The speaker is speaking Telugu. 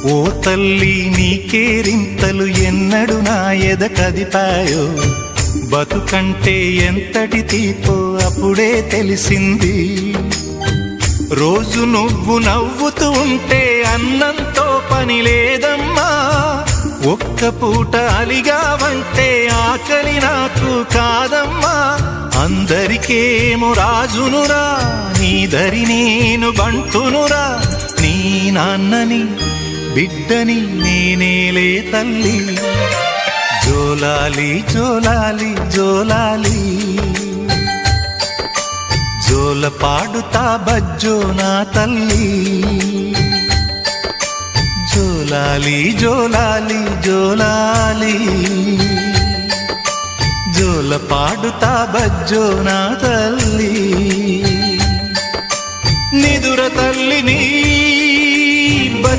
ఓ తల్లి నీకేరింతలు ఎన్నడు నా ఎద కదిపాయో, బతుకంటే ఎంతటి తీపో అప్పుడే తెలిసింది. రోజు నువ్వు నవ్వుతూ ఉంటే అన్నంతో పని లేదమ్మా, ఒక్క పూట అలిగావంటే ఆకలి నాకు కాదమ్మా. అందరికేమో రాజునురా, నీ దరి నేను బంటునురా, నీ నాన్నని బిడ్డని నేనేలే తల్లి. జోలాలి జోలాలి జోలాలి, జోల పాడుతా బజ్జో నా తల్లి. జోలాలి జోలాలి జోలాలి, జోల పాడుతా బజ్జో నా తల్లి. నిదుర తల్లి నీ